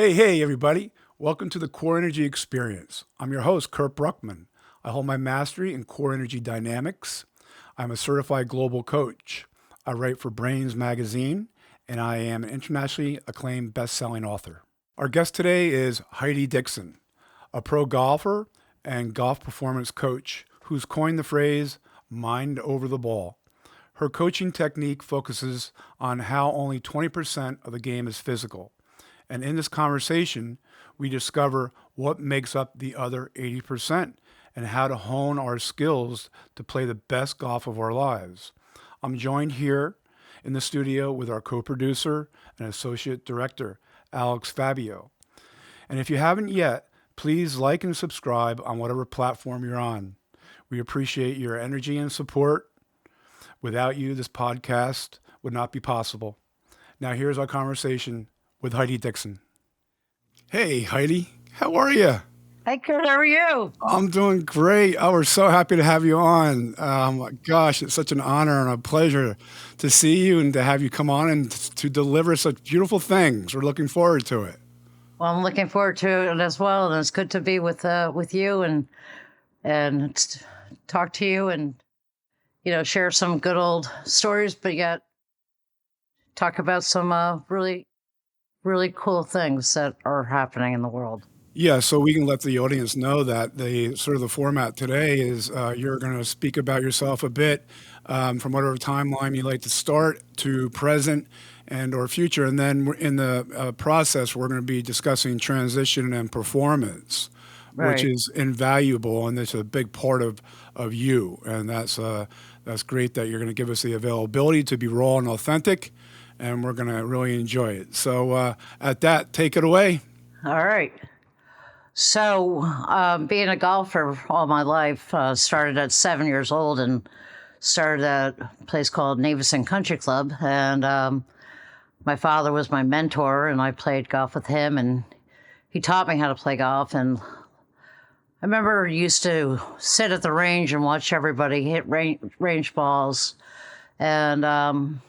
Hey, everybody. Welcome to the Core Energy Experience. I'm your host, Kurt Bruckmann. I hold my mastery in core energy dynamics. I'm a certified global coach. I write for Brains Magazine, and I am an internationally acclaimed best-selling author. Our guest today is Hydi Dixon, a pro golfer and golf performance coach who's coined the phrase mind over the ball. Her coaching technique focuses on how only 20% of the game is physical. And in this conversation, we discover what makes up the other 80% and how to hone our skills to play the best golf of our lives. I'm joined here in the studio with our co-producer and associate director, Alex Fabio. And if you haven't yet, please like and subscribe on whatever platform you're on. We appreciate your energy and support. Without you, this podcast would not be possible. Now here's our conversation with Hydi Dixon. Hey, Hydi, how are you? Hey, Kurt, how are you? I'm doing great. Oh, we're so happy to have you on. Gosh, it's such an honor and a pleasure to see you and to have you come on and to deliver such beautiful things. We're looking forward to it. Well, I'm looking forward to it as well, and it's good to be with you and talk to you and share some good old stories, but yet talk about some really cool things that are happening in the world. Yeah, so we can let the audience know that the format today is you're going to speak about yourself a bit from whatever timeline you like to start to present and or future, and then in the process we're going to be discussing transition and performance, which is invaluable, and it's a big part of you, and that's great that you're going to give us the availability to be raw and authentic, and we're going to really enjoy it. So at that, take it away. All right. So being a golfer all my life, started at 7 years old and started at a place called Navison Country Club. And my father was my mentor, and I played golf with him, and he taught me how to play golf. And I remember I used to sit at the range and watch everybody hit range balls, and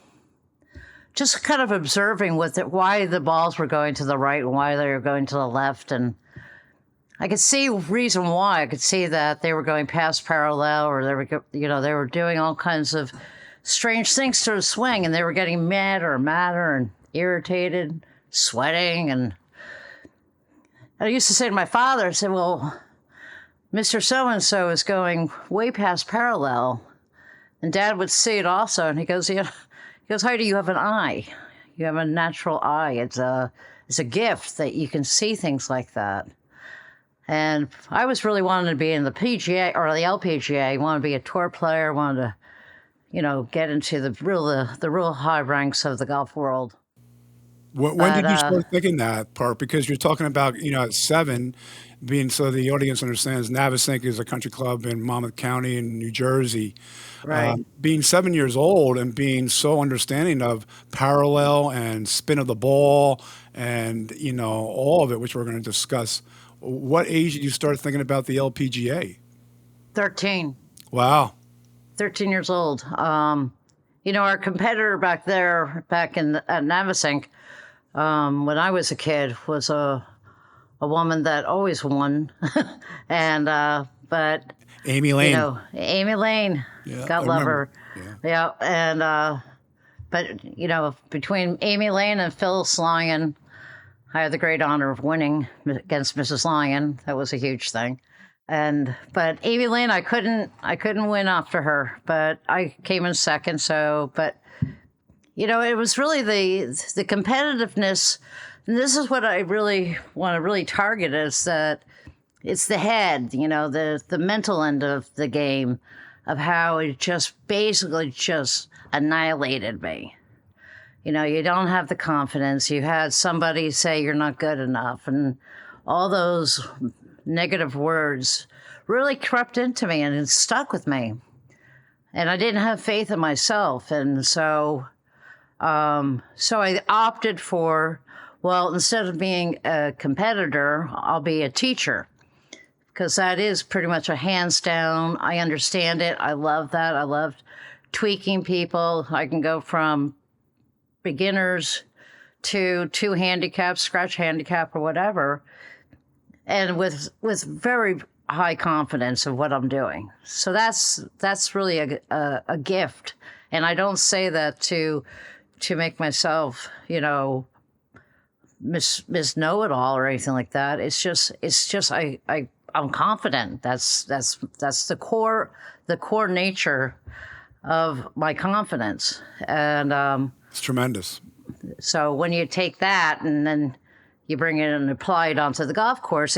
just kind of observing why the balls were going to the right and why they were going to the left. And I could see reason why. I could see that they were going past parallel, or they were doing all kinds of strange things to the swing, and they were getting madder and irritated, sweating. And I used to say to my father, I said, well, Mr. So-and-so is going way past parallel. And Dad would see it also, and he goes, Hydi, you have an eye. You have a natural eye. It's a gift that you can see things like that. And I was really wanting to be in the PGA or the LPGA. I wanted to be a tour player. Wanted to, get into the real high ranks of the golf world. When did you start thinking that part? Because you're talking about, at 7, being, so the audience understands, Navesink is a country club in Monmouth County in New Jersey. Right. Being 7 years old and being so understanding of parallel and spin of the ball and, all of it, which we're going to discuss. What age did you start thinking about the LPGA? 13. Wow. 13 years old. Our competitor back at Navesink, when I was a kid, was a woman that always won. And, but Amy Lane. Amy Lane, Yeah, God I love remember. her. Yeah. And, but, between Amy Lane and Phyllis Lyon, I had the great honor of winning against Mrs. Lyon. That was a huge thing. But Amy Lane, I couldn't win after her, but I came in second. So, but it was really the competitiveness, and this is what I really want to target, is that it's the head, the mental end of the game, of how it just basically just annihilated me. You don't have the confidence. You had somebody say you're not good enough, and all those negative words really crept into me, and it stuck with me. And I didn't have faith in myself. And so I opted for, well, instead of being a competitor, I'll be a teacher, because that is pretty much a hands down. I understand it. I love that. I love tweaking people. I can go from beginners to 2 handicap, scratch handicap or whatever, and with very high confidence of what I'm doing. So that's really a gift. And I don't say that to make myself, miss know it all or anything like that. It's just I'm confident. That's the core nature of my confidence. And It's tremendous. so when you take that and then you bring it and apply it onto the golf course,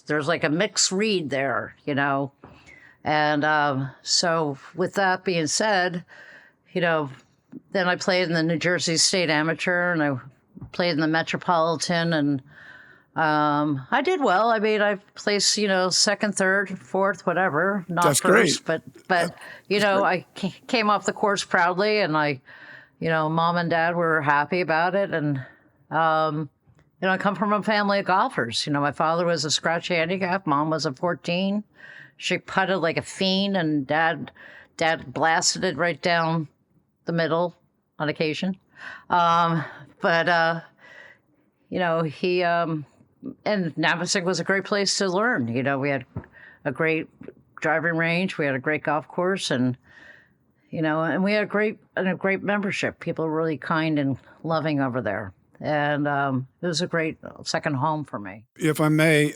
there's like a mixed read there, And so with that being said, then I played in the New Jersey State Amateur and I played in the Metropolitan, and I did well. I mean, I placed, second, third, fourth, whatever, not That's first, great. but I came off the course proudly, and Mom and Dad were happy about it, and I come from a family of golfers. My father was a scratch handicap, Mom was a 14. She putted like a fiend, and Dad blasted it right down the middle on occasion. He and Navasik was a great place to learn. We had a great driving range, we had a great golf course, and and we had a great membership. People were really kind and loving over there. And it was a great second home for me. If I may,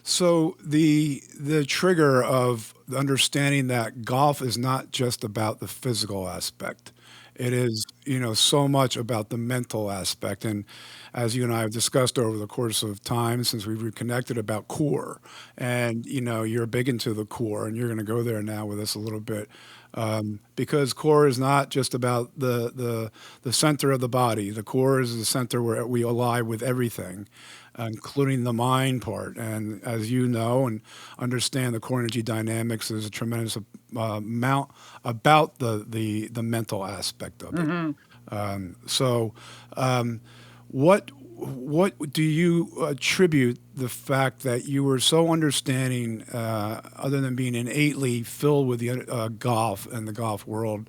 so the trigger of understanding that golf is not just about the physical aspect. It is, so much about the mental aspect. And as you and I have discussed over the course of time since we've reconnected about core, and, you're big into the core, and you're going to go there now with us a little bit. Because core is not just about the center of the body. The core is the center where we ally with everything, including the mind part. And as you know and understand, the core energy dynamics is a tremendous amount about the mental aspect of it. Mm-hmm. What do you attribute the fact that you were so understanding, other than being innately filled with the golf and the golf world,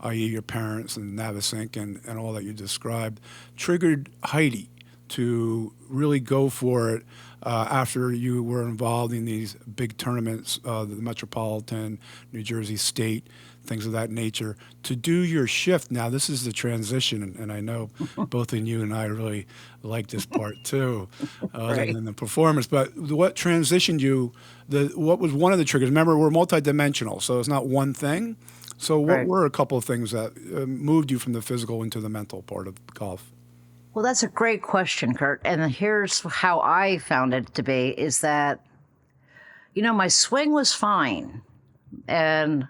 i.e. your parents and Navasink and all that you described, triggered Hydi to really go for it after you were involved in these big tournaments, the Metropolitan, New Jersey State, things of that nature, to do your shift? Now, this is the transition, and I know both of you and I really like this part too, other Right. than the performance. But what transitioned you? What was one of the triggers? Remember, we're multidimensional, so it's not one thing. So what Right. were a couple of things that moved you from the physical into the mental part of golf? Well, that's a great question, Kurt. And here's how I found it to be, is that, my swing was fine. And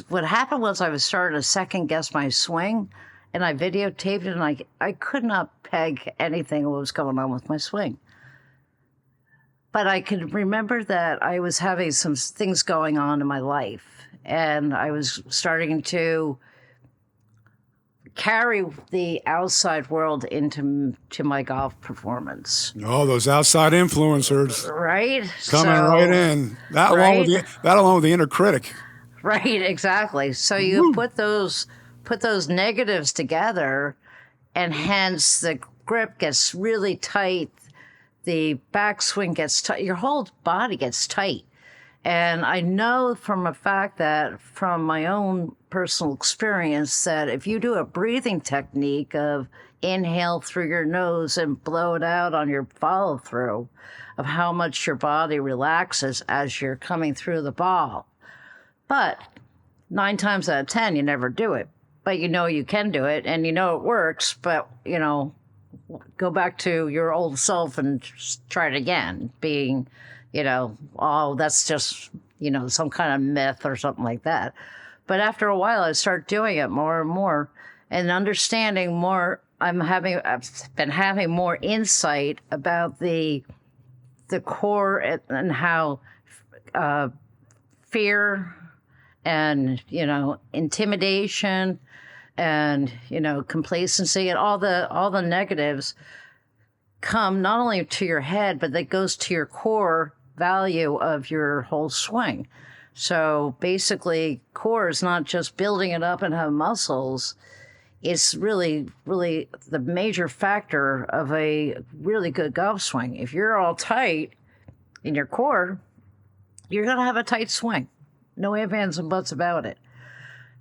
what happened was I was starting to second guess my swing, and I videotaped it, and I could not peg anything what was going on with my swing. But I could remember that I was having some things going on in my life, and I was starting to carry the outside world into my golf performance. Oh, those outside influencers Right? coming right in. That along with the inner critic. Right, exactly. So you put those negatives together, and hence the grip gets really tight, the backswing gets tight, your whole body gets tight. And I know from a fact that from my own personal experience that if you do a breathing technique of inhale through your nose and blow it out on your follow through, of how much your body relaxes as you're coming through the ball. But 9 times out of 10, you never do it. But you can do it, and it works, but, go back to your old self and try it again, being, oh, that's just, some kind of myth or something like that. But after a while, I start doing it more and more and understanding more. I've been having more insight about the core and how fear and, intimidation and, complacency and all the negatives come not only to your head, but that goes to your core value of your whole swing. So basically, core is not just building it up and have muscles. it's really, really the major factor of a really good golf swing. If you're all tight in your core, you're going to have a tight swing. No ifs, ands, and buts about it.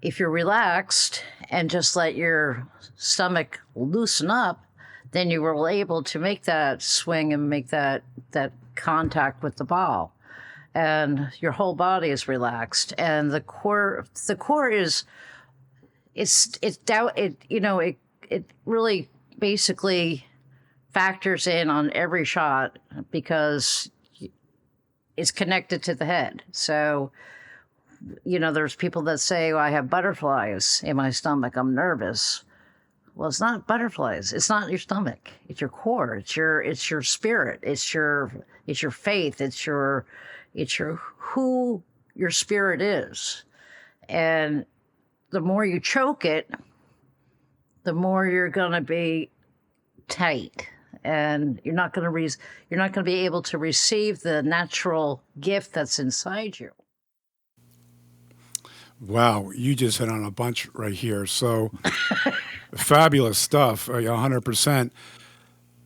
If you're relaxed and just let your stomach loosen up, then you were able to make that swing and make that contact with the ball. And your whole body is relaxed. And the core is, it really basically factors in on every shot because it's connected to the head. So, there's people that say, well, I have butterflies in my stomach, I'm nervous. Well, it's not butterflies. It's not your stomach. It's your core. It's your spirit. It's your faith. It's your who your spirit is. And the more you choke it, the more you're going to be tight, and you're not going to be able to receive the natural gift that's inside you. Wow, you just hit on a bunch right here. So fabulous stuff, 100%.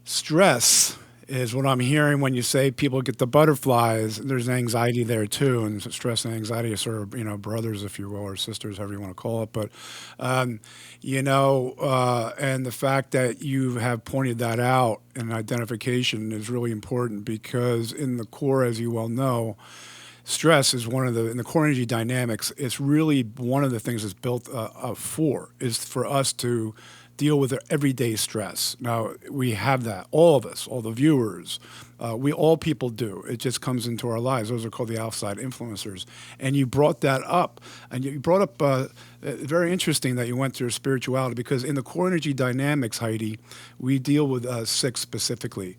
Stress is what I'm hearing when you say people get the butterflies. There's anxiety there too, and stress and anxiety are sort of, brothers, if you will, or sisters, however you want to call it. But, and the fact that you have pointed that out and identification is really important because in the core, as you well know, stress is in the core energy dynamics, it's really one of the things it's built is for us to deal with everyday stress. Now, we have that, all of us, all the viewers, all people do. It just comes into our lives. Those are called the outside influencers. And you brought that up, and you brought up, very interesting that you went through spirituality, because in the core energy dynamics, Hydi, we deal with 6 specifically,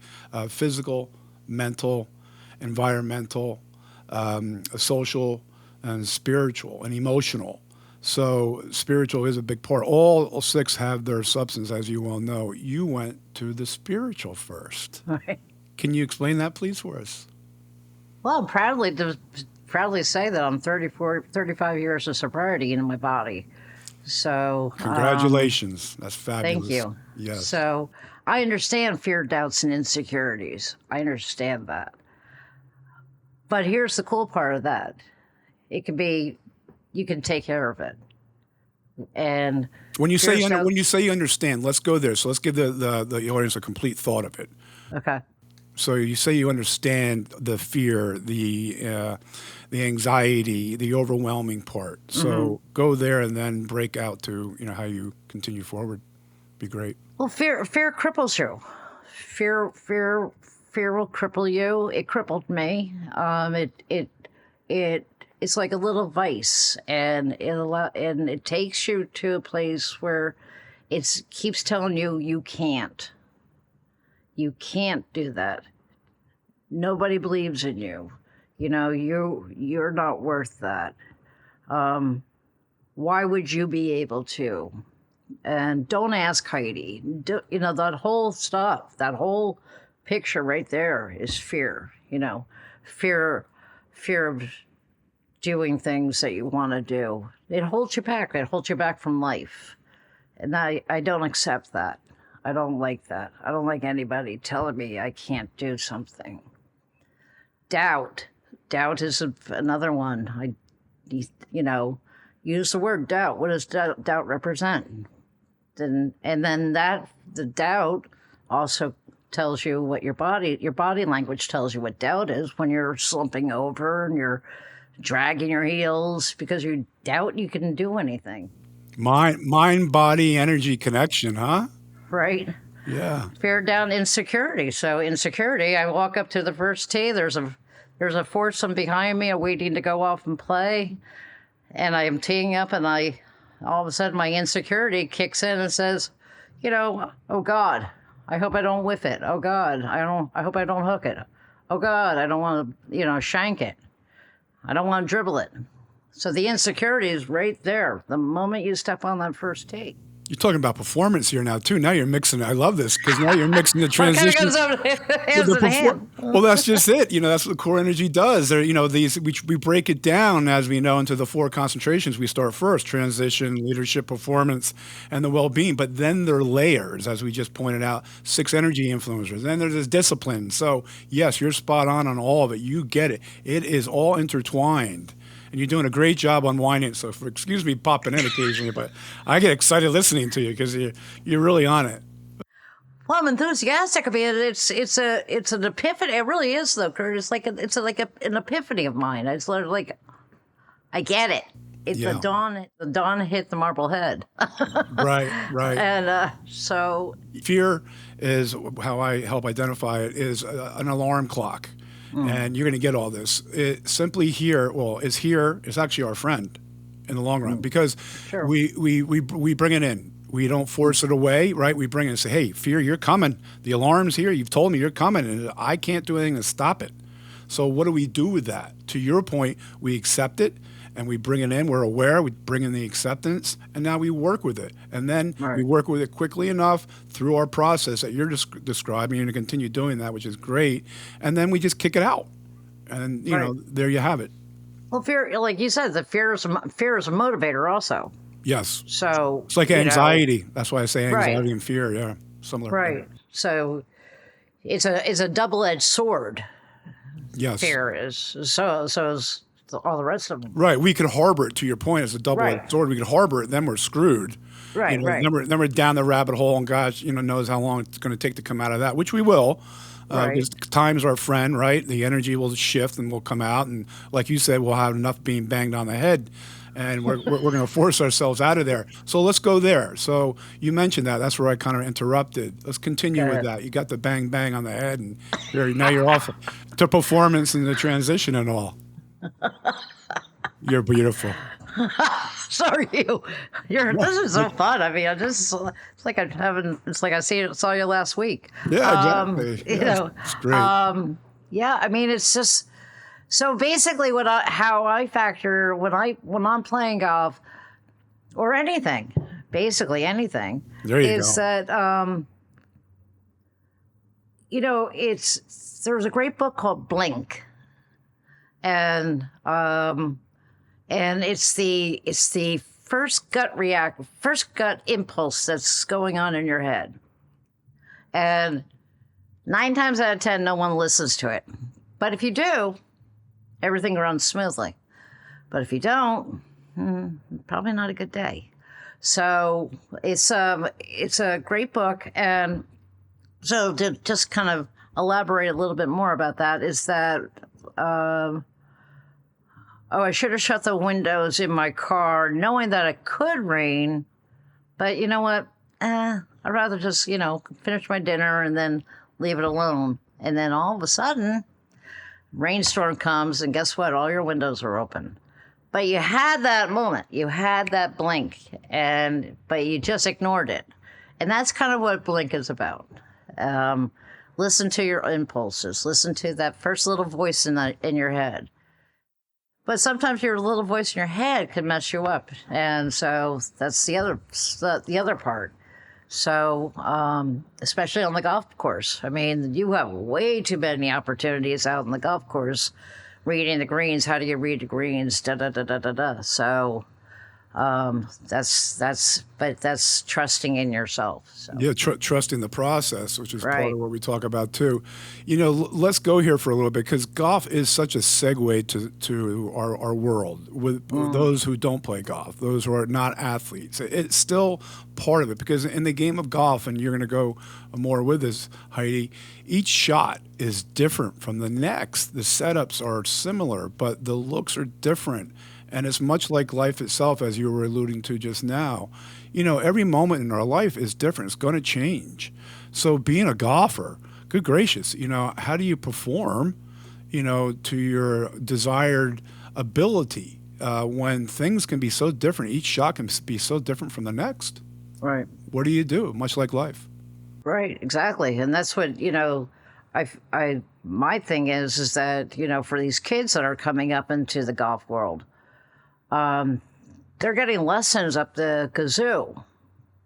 physical, mental, environmental, social, and spiritual, and emotional. So spiritual is a big part. All 6 have their substance, as you well know. You went to the spiritual first. Right. Can you explain that, please, for us? Well, I'm proudly say that I'm 35 years of sobriety in my body. So Congratulations. That's fabulous. Thank you. Yes. So I understand fear, doubts, and insecurities. I understand that. But here's the cool part of that. You can take care of it. And when you say you understand, let's go there. So let's give the audience a complete thought of it. Okay. So you say you understand the fear, the anxiety, the overwhelming part. So go there and then break out to how you continue forward. Be great. Well, fear cripples you. Fear will cripple you. It crippled me. It's like a little vice, and it takes you to a place where it keeps telling you you can't. You can't do that. Nobody believes in you. You're not worth that. Why would you be able to? And don't ask Heidi. That whole stuff, that whole picture right there is fear. Fear of doing things that you want to do. It holds you back. It holds you back from life. And I don't accept that. I don't like that. I don't like anybody telling me I can't do something. Doubt is another one. Use the word doubt. What does doubt represent? And then the doubt also tells you what your body language tells you what doubt is when you're slumping over and you're dragging your heels because you doubt you can do anything. Mind, body, energy connection, huh? Right. Yeah. Fear, down, insecurity. So insecurity, I walk up to the first tee, there's a foursome behind me waiting to go off and play, and I am teeing up, and all of a sudden my insecurity kicks in and says, oh God, I hope I don't whiff it. Oh God, I hope I don't hook it. Oh God, I don't want to, shank it. I don't want to dribble it. So the insecurity is right there the moment you step on that first tee. You're talking about performance here now too. Now you're mixing. I love this because now you're mixing the Well, it kind of transition. goes With hands the in hand. well, that's just it. That's what core energy does. There, these we break it down as we know into the four concentrations. We start first: transition, leadership, performance, and the well-being. But then there are layers, as we just pointed out, six energy influencers. Then there's this discipline. So yes, you're spot on all of it. You get it. It is all intertwined. And you're doing a great job unwinding it. So, excuse me popping in occasionally, but I get excited listening to you because you're really on it. Well, I'm enthusiastic. I mean, it's an epiphany. It really is, though, Kurt. It's like an ephany of mine. It's like I get it. It's Yeah. the dawn hit the marble head, Right, right. and so Fear is how I help identify it is an alarm clock. And you're going to get all this. It simply here, well, is here is actually our friend in the long run because Sure. we bring it in. We don't force it away, right? We bring it and say, hey, fear, you're coming. The alarm's here. You've told me you're coming, and I can't do anything to stop it. So what do we do with that? To your point, we accept it and we bring it in. We're aware. We bring in the acceptance, and now we work with it. And then Right. we work with it quickly enough through our process that you're describing. You're going to continue doing that, which is great. And then we just kick it out. And, Right. there you have it. well, fear, like you said, the fear is a motivator also. Yes. So It's like anxiety. That's why I say anxiety Right. and fear. Yeah. Similar. right? So it's a double-edged sword. Yes. Fear is so is all the rest of them. Right. We could harbor it, to your point, as a double-edged Right. sword. We could harbor it, then we're screwed. Right, right. Then we're down the rabbit hole, and gosh, knows how long it's going to take to come out of that, which we will. Right. Because time's our friend, right? The energy will shift and we'll come out. And like you said, we'll have enough being banged on the head. And we're going to force ourselves out of there. So let's go there. So you mentioned that. That's where I kind of interrupted. Let's continue Go with ahead. that. You got the bang, bang on the head, and now you're off to performance and the transition and all. You're beautiful. Sorry, this is so fun. I mean, it's like saw you last week. Yeah, exactly. It's great. Yeah, I mean, it's just so basically how I factor when I'm playing golf or anything, basically anything. There you is go. that there's a great book called Blink, and it's the first gut impulse that's going on in your head, and 9 times out of 10, no one listens to it. But if you do, everything runs smoothly. But if you don't, probably not a good day. So it's a great book, and so to just kind of elaborate a little bit more about that is that. I should have shut the windows in my car knowing that it could rain. But you know what? I'd rather just, finish my dinner and then leave it alone. And then all of a sudden, rainstorm comes, and guess what? All your windows are open. But you had that moment. You had that blink, but you just ignored it. And that's kind of what Blink is about. Listen to your impulses. Listen to that first little voice in your head. But sometimes your little voice in your head can mess you up, and so that's the other part. So, especially on the golf course, I mean, you have way too many opportunities out on the golf course, reading the greens. How do you read the greens? Da da da da da da. So, that's trusting in yourself. So. Yeah, trusting the process, which is part Right. of what we talk about too. Let's go here for a little bit because golf is such a segue to our world with those who don't play golf, those who are not athletes. It's still part of it because in the game of golf, and you're going to go more with this, Hydi, each shot is different from the next. The setups are similar, but the looks are different. And it's much like life itself, as you were alluding to just now. Every moment in our life is different. It's going to change. So being a golfer, good gracious, how do you perform, to your desired ability when things can be so different? Each shot can be so different from the next. Right. What do you do? Much like life. Right, exactly. And that's what, my thing is that, for these kids that are coming up into the golf world, they're getting lessons up the kazoo,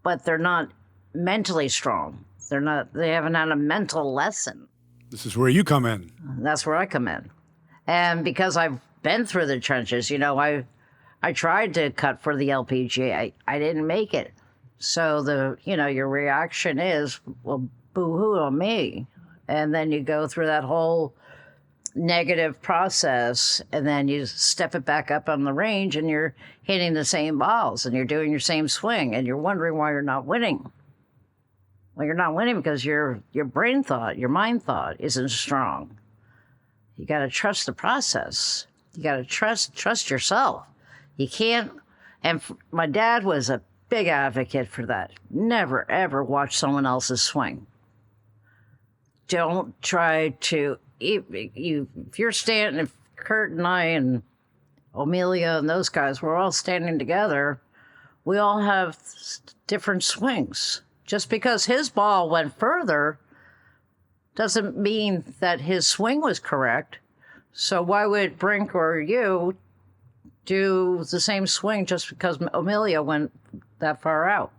but they're not mentally strong. They haven't had a mental lesson. This is where you come in. That's where I come in. And because I've been through the trenches, I tried to cut for the LPG. I didn't make it. So your reaction is, well, boo-hoo on me. And then you go through that whole negative process, and then you step it back up on the range, and you're hitting the same balls, and you're doing your same swing, and you're wondering why you're not winning. Well, you're not winning because your brain thought, your mind thought isn't strong. You got to trust the process. You got to trust yourself. You can't. And my dad was a big advocate for that. Never, ever watch someone else's swing. Don't try to. If you're standing, if Kurt and I and Amelia and those guys, we're all standing together, we all have different swings. Just because his ball went further doesn't mean that his swing was correct. So why would Brink or you do the same swing just because Amelia went that far out?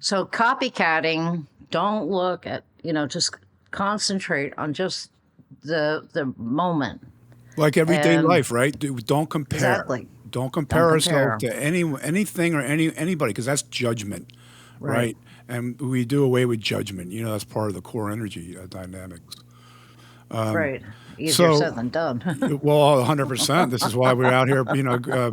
So copycatting, don't look at, just concentrate on just the moment. Like everyday life, right? Don't compare. Exactly. Don't compare ourselves to anything or anybody, because that's judgment, right? And we do away with judgment. That's part of the core energy dynamics. Right. Easier said than done. Well, 100%. This is why we're out here,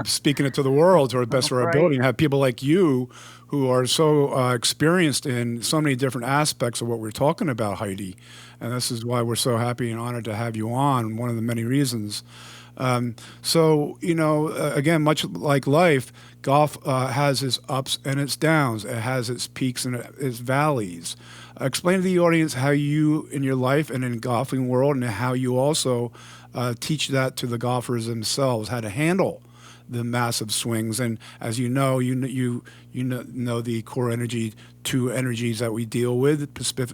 speaking it to the world to the best of our ability, and have people like you who are so experienced in so many different aspects of what we're talking about, Hydi. And this is why we're so happy and honored to have you on, one of the many reasons. Again, much like life, golf has its ups and its downs. It has its peaks and its valleys. Explain to the audience how you, in your life and in golfing world, and how you also teach that to the golfers themselves, how to handle the massive swings. And as you know the core energy, two energies that we deal with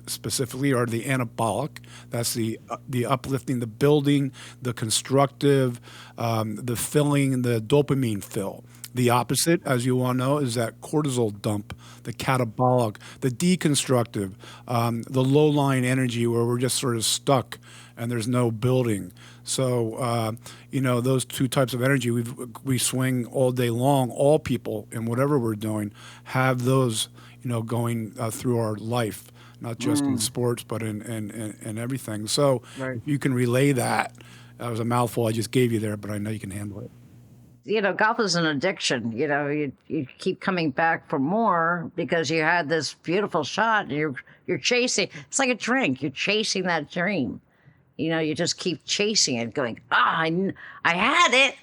specifically are the anabolic. That's the uplifting, the building, the constructive, the filling, the dopamine fill. The opposite, as you all know, is that cortisol dump, the catabolic, the deconstructive, the low-lying energy where we're just sort of stuck and there's no building. So, those two types of energy, we swing all day long. All people, in whatever we're doing, have those, going through our life, not just in sports, but in everything. So you can relay that. That was a mouthful I just gave you there, but I know you can handle it. Golf is an addiction. You keep coming back for more because you had this beautiful shot and you're chasing. It's like a drink. You're chasing that dream. You just keep chasing it, going, I had it.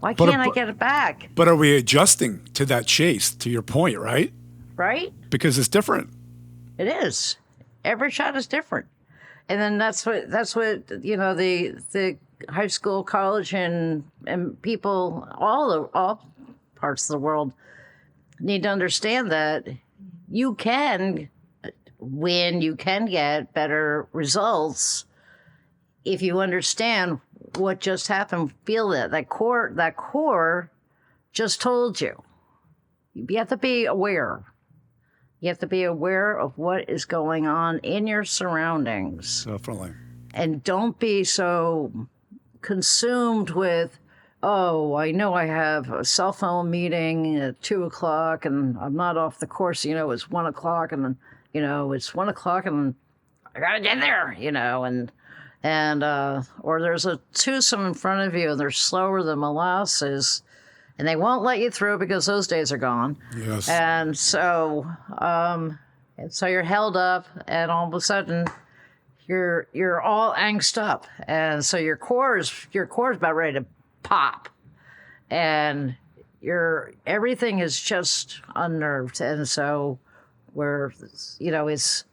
Why can't I get it back? But are we adjusting to that chase, to your point, right? Right. Because it's different. It is. Every shot is different. And then that's what the high school, college, and people, all parts of the world need to understand that you can win, you can get better results if you understand what just happened. Feel that core just told you. You have to be aware. You have to be aware of what is going on in your surroundings. Definitely. And don't be so consumed with, I know I have a cell phone meeting at 2:00 and I'm not off the course. It's 1:00 and it's 1:00 and I gotta get there. Or there's a twosome in front of you and they're slower than molasses, and they won't let you through because those days are gone. Yes. And so you're held up, and all of a sudden you're all angst up, and so your core is about ready to pop, and everything is just unnerved, and so it's.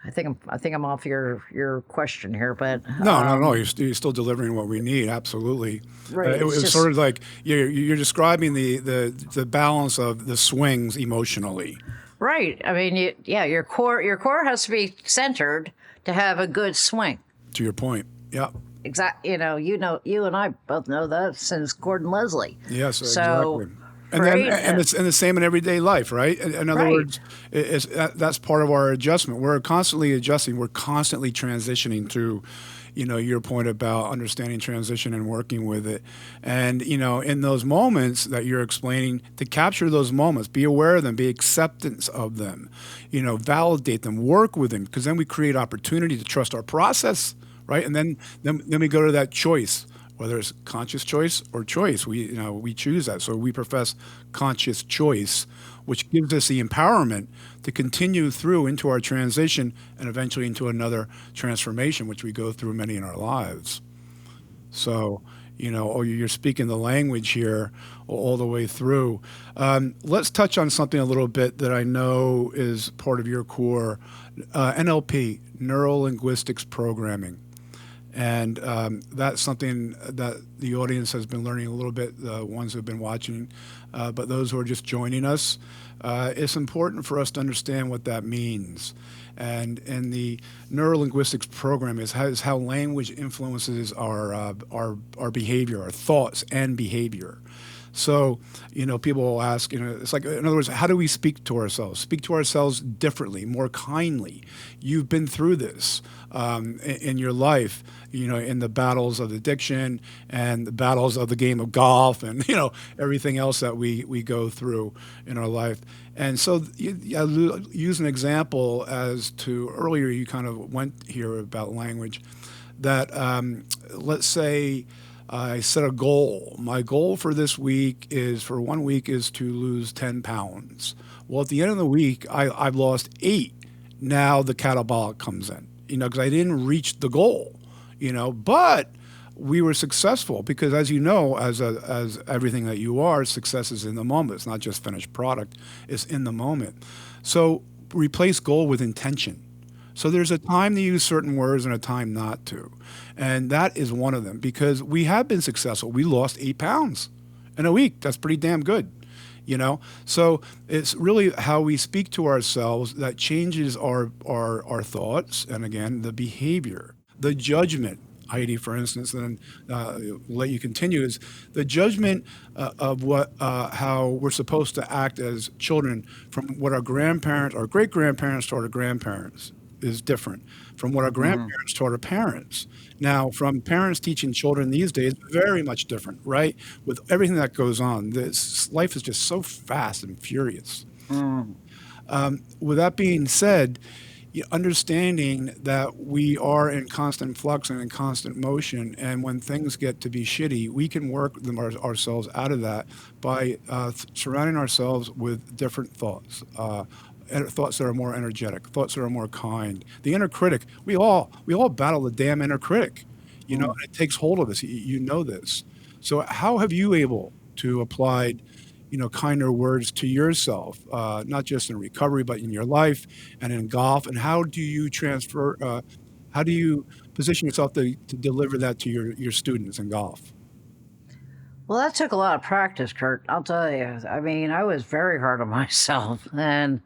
I think I'm off your question here, but no. You're still delivering what we need. Absolutely. Right. It was sort of like you're describing the balance of the swings emotionally. Right. I mean, your core has to be centered to have a good swing. To your point. Yeah. Exactly. You and I both know that since Gordon Leslie. Yes. So, exactly. And then, right? and the same in everyday life, right? In other Right. words, that's part of our adjustment. We're constantly adjusting. We're constantly transitioning through, your point about understanding transition and working with it. And, in those moments that you're explaining, to capture those moments, be aware of them, be acceptance of them, validate them, work with them, because then we create opportunity to trust our process, right? And then we go to that choice, whether it's conscious choice or choice. We choose that. So we profess conscious choice, which gives us the empowerment to continue through into our transition and eventually into another transformation, which we go through many in our lives. So, you're speaking the language here all the way through. Let's touch on something a little bit that I know is part of your core, NLP, neuro linguistics programming. And that's something that the audience has been learning a little bit, the ones who have been watching. But those who are just joining us, it's important for us to understand what that means. And the neurolinguistics program is how language influences our behavior, our thoughts and behavior. So, people will ask, it's like, in other words, how do we speak to ourselves? Speak to ourselves differently, more kindly. You've been through this in your life, in the battles of addiction and the battles of the game of golf and, everything else that we go through in our life. And so I use an example as to earlier you kind of went here about language that let's say I set a goal. My goal for this week is for 1 week is to lose 10 pounds. Well, at the end of the week, I've lost 8. Now the catabolic comes in, because I didn't reach the goal, but we were successful because, as you know, as everything that you are, success is in the moment. It's not just finished product; it's in the moment. So replace goal with intention. So there's a time to use certain words and a time not to, and that is one of them because we have been successful. We lost 8 pounds in a week. That's pretty damn good. So it's really how we speak to ourselves that changes our thoughts and, again, the behavior, the judgment. Heidi, for instance, and then let you continue, is the judgment of how we're supposed to act as children from what our grandparents, our great grandparents taught our grandparents is different from what our grandparents taught our parents. Now, from parents teaching children these days, very much different, right? With everything that goes on, this life is just so fast and furious. Mm. With that being said, understanding that we are in constant flux and in constant motion, and when things get to be shitty, we can work ourselves out of that by surrounding ourselves with different thoughts. Thoughts that are more energetic, thoughts that are more kind. The inner critic, we all battle the damn inner critic, Mm. and it takes hold of us. You know this. So how have you able to apply, kinder words to yourself, not just in recovery, but in your life and in golf? And how do you how do you position yourself to deliver that to your students in golf? Well, that took a lot of practice, Kurt. I'll tell you. I mean, I was very hard on myself, and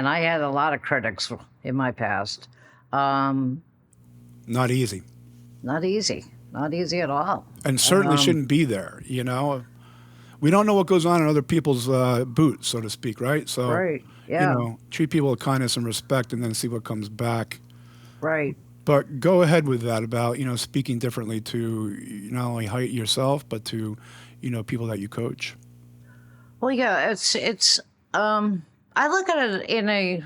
I had a lot of critics in my past. Um, Not easy. Not easy. Not easy at all. And certainly shouldn't be there, We don't know what goes on in other people's boots, so to speak, right? So, Right. Yeah. treat people with kindness and respect and then see what comes back. Right. But go ahead with that about, speaking differently to not only yourself, but to, people that you coach. Well, yeah. It's. I look at it in a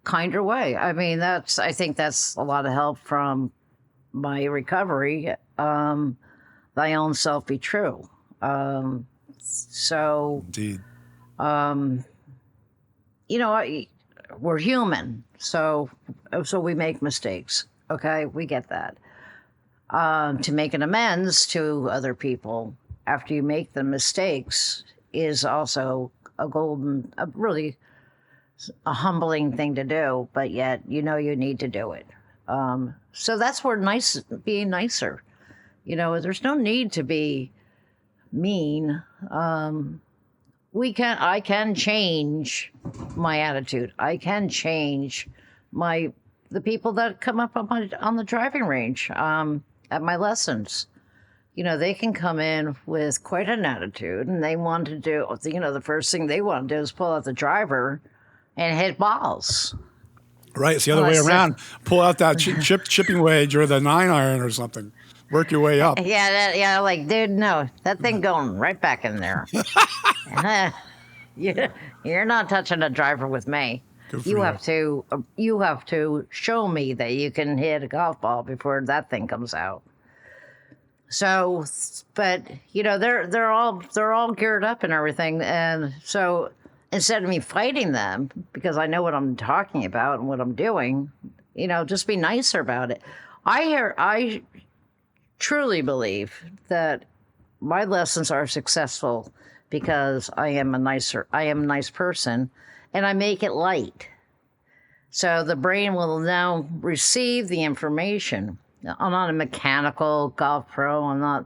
kinder way. I mean, I think that's a lot of help from my recovery. Thy own self be true. So, Indeed. um, we're human, so we make mistakes. Okay, we get that. To make an amends to other people after you make the mistakes is also really a humbling thing to do, but yet you need to do it. So that's where being nicer. There's no need to be mean. I can change my attitude. I can change the people that come up on the driving range at my lessons. they can come in with quite an attitude, and they want to do, the first thing they want to do is pull out the driver and hit balls. Right, it's the other way around. Pull out that chipping wedge or the 9-iron or something. Work your way up. Yeah, like, dude, no, that thing going right back in there. You're not touching a driver with me. You have to show me that you can hit a golf ball before that thing comes out. So, but they're all geared up and everything, and so instead of me fighting them because I know what I'm talking about and what I'm doing, just be nicer about it. I truly believe that my lessons are successful because I am a nice person, and I make it light. So the brain will now receive the information. I'm not a mechanical golf pro. I'm not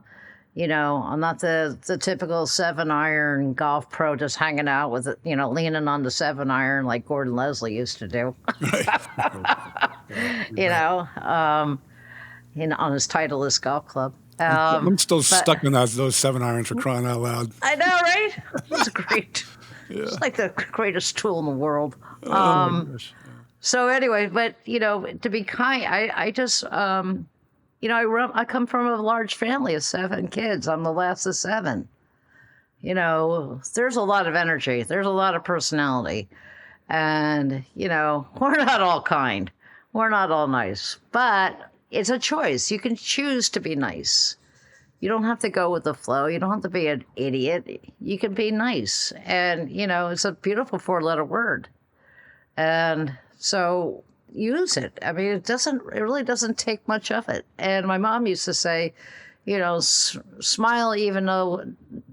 the typical 7-iron golf pro just hanging out with it, leaning on the 7-iron like Gordon Leslie used to do. On his Titleist golf club. I'm still stuck in those 7-irons for crying out loud. I know, right? It's great. Yeah. It's like the greatest tool in the world. My gosh. So anyway, but to be kind, I just I come from a large family of 7 kids. I'm the last of 7. There's a lot of energy. There's a lot of personality, and we're not all kind. We're not all nice, but it's a choice. You can choose to be nice. You don't have to go with the flow. You don't have to be an idiot. You can be nice. And, it's a beautiful 4-letter word. And so use it. I mean, it really doesn't take much of it. And my mom used to say, smile even though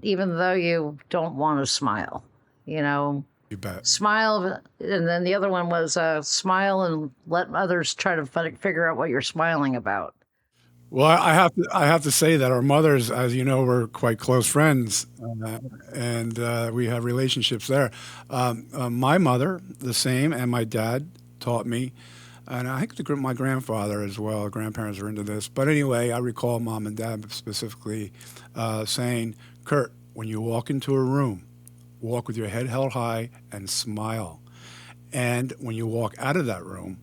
you don't want to smile, You bet. Smile, and then the other one was smile and let others try to figure out what you're smiling about. Well, I have to say that our mothers, as you know, were quite close friends, and we have relationships there. My mother, the same, and my dad taught me, and I think my grandfather as well. Grandparents are into this, but anyway, I recall Mom and Dad specifically saying, "Kurt, when you walk into a room, walk with your head held high and smile. And when you walk out of that room,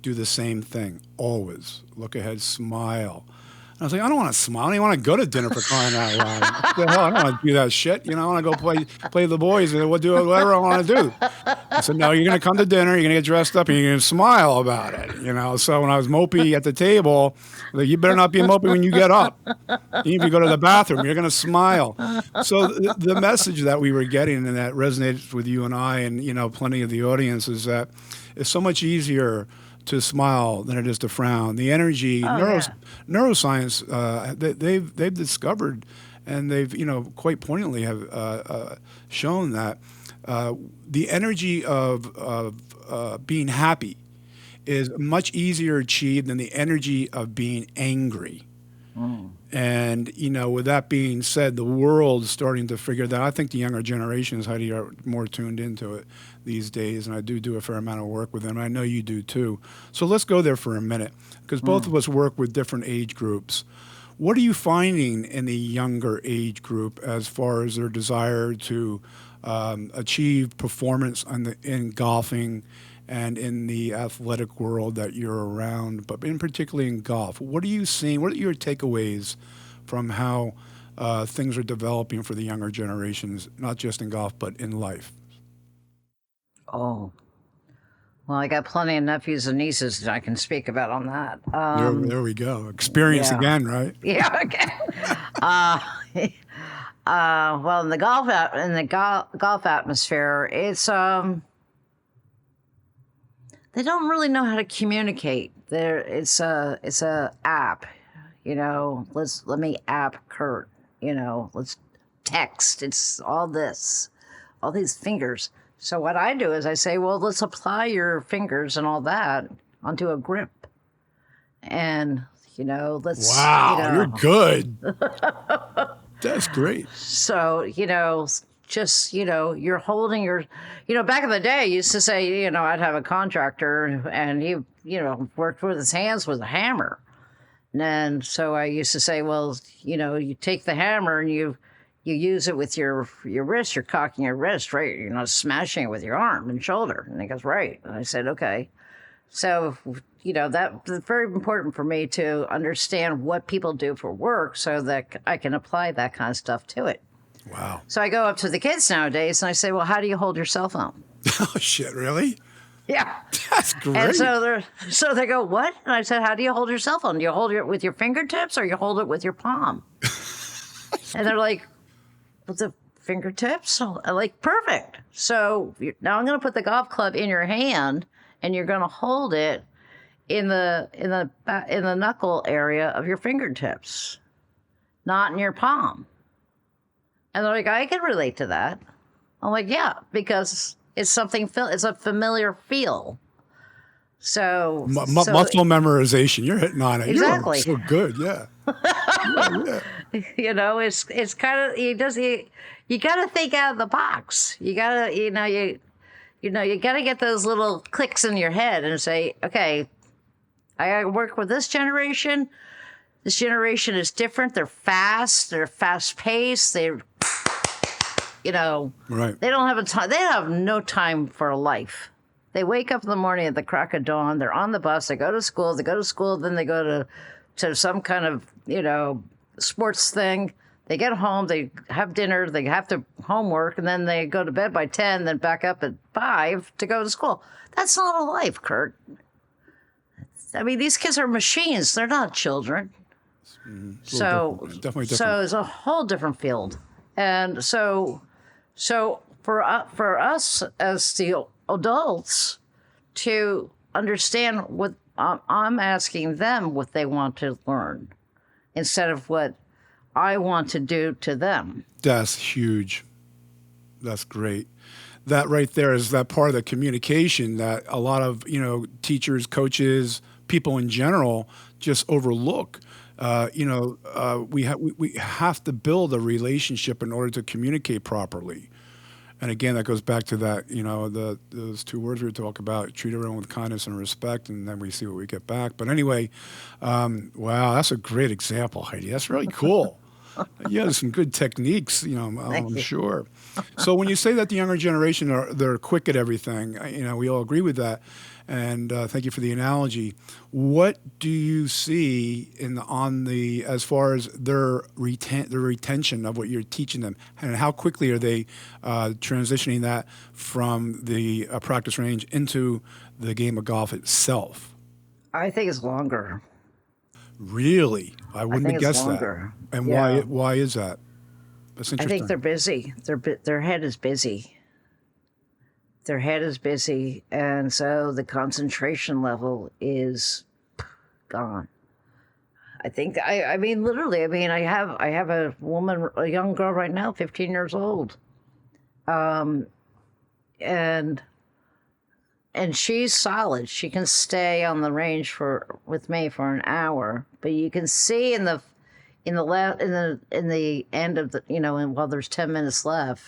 do the same thing. Always look ahead, smile." And I was like, I don't want to smile. I don't even want to go to dinner for crying out loud. What the hell? I don't want to do that shit. I want to go play the boys and do whatever I want to do. I said, no, you're going to come to dinner, you're going to get dressed up, and you're going to smile about it. So when I was mopey at the table, like, you better not be mopey when you get up. Even if you go to the bathroom, you're going to smile. So the message that we were getting and that resonates with you and I and, plenty of the audience is that it's so much easier to smile than it is to frown. The energy, neuroscience, they've discovered, and they've quite poignantly have shown that the energy of being happy is much easier achieved than the energy of being angry. And, with that being said, the world's starting to figure that. I think the younger generations, Heidi, are more tuned into it these days, and I do a fair amount of work with them. I know you do too. So let's go there for a minute, because both of us work with different age groups. What are you finding in the younger age group as far as their desire to achieve performance in golfing and in the athletic world that you're around, but in particularly in golf? What are you seeing? What are your takeaways from how things are developing for the younger generations, not just in golf, but in life? Oh, well, I got plenty of nephews and nieces that I can speak about on that. There we go. Experience again, right? Yeah. Okay. Well, in the golf atmosphere, it's they don't really know how to communicate. It's a app, let me app Kurt, let's text. It's all these fingers. So what I do is I say, well, let's apply your fingers and all that onto a grip. And, let's... Wow, you're good. That's great. So, just, you're holding your... back in the day, I used to say, I'd have a contractor and he, worked with his hands with a hammer. And so I used to say, well, you take the hammer and you use it with your wrist. You're cocking your wrist, right? You're not smashing it with your arm and shoulder. And he goes, right. And I said, okay. So, that's very important for me to understand what people do for work so that I can apply that kind of stuff to it. Wow. So I go up to the kids nowadays and I say, well, how do you hold your cell phone? Oh, shit, really? Yeah. That's great. And so they go, what? And I said, how do you hold your cell phone? Do you hold it with your fingertips or you hold it with your palm? And they're like, with the fingertips? I'm like, perfect. So now I'm going to put the golf club in your hand and you're going to hold it in the knuckle area of your fingertips, not in your palm. And they're like, I can relate to that. I'm like, yeah, because it's a familiar feel. So, muscle memorization. You're hitting on it. Exactly. You're so good. Yeah. Yeah. It's kind of you got to think out of the box. You got to you got to get those little clicks in your head and say, okay, I work with this generation. This generation is different. They're fast. They're fast paced. Right. They don't have time. They have no time for life. They wake up in the morning at the crack of dawn. They're on the bus. They go to school. Then they go to some kind of, sports thing. They get home. They have dinner. They have to homework. And then they go to bed by 10, then back up at 5 to go to school. That's not a life, Kurt. I mean, these kids are machines. They're not children. Definitely different. So it's a whole different field. And so for us as the adults to understand what I'm asking them what they want to learn instead of what I want to do to them. That's huge. That's great. That right there is that part of the communication that a lot of, teachers, coaches, people in general just overlook. We have to build a relationship in order to communicate properly. And again, that goes back to that, those two words we were talking about, treat everyone with kindness and respect, and then we see what we get back. But anyway, wow, that's a great example, Heidi. That's really cool. You have some good techniques, I'm sure. So when you say that the younger generation they're quick at everything, we all agree with that. And thank you for the analogy. What do you see as far as their retention of what you're teaching them, and how quickly are they transitioning that from the practice range into the game of golf itself? I think it's longer. Really, I wouldn't have guessed longer. That. And yeah. Why is that? That's interesting. I think they're busy. Their head is busy. Their head is busy, and so the concentration level is gone. I think I mean literally. I mean I have a young girl right now, 15 years old, and she's solid. She can stay on the range with me for an hour, but you can see in the end of the while there's 10 minutes left.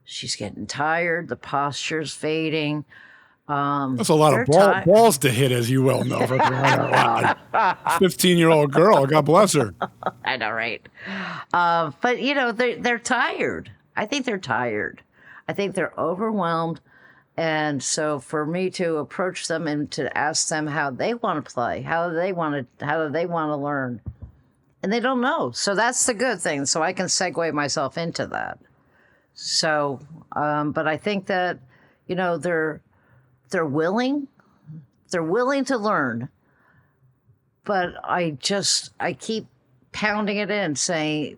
She's getting tired. The posture's fading. That's a lot of balls to hit, as you well know. For 15-year-old girl, God bless her. I know, right? But they're tired. I think they're tired. I think they're overwhelmed. And so, for me to approach them and to ask them how they want to play, how do they want to learn, and they don't know. So that's the good thing. So I can segue myself into that. So, but I think that, they're willing to learn, but I keep pounding it in saying,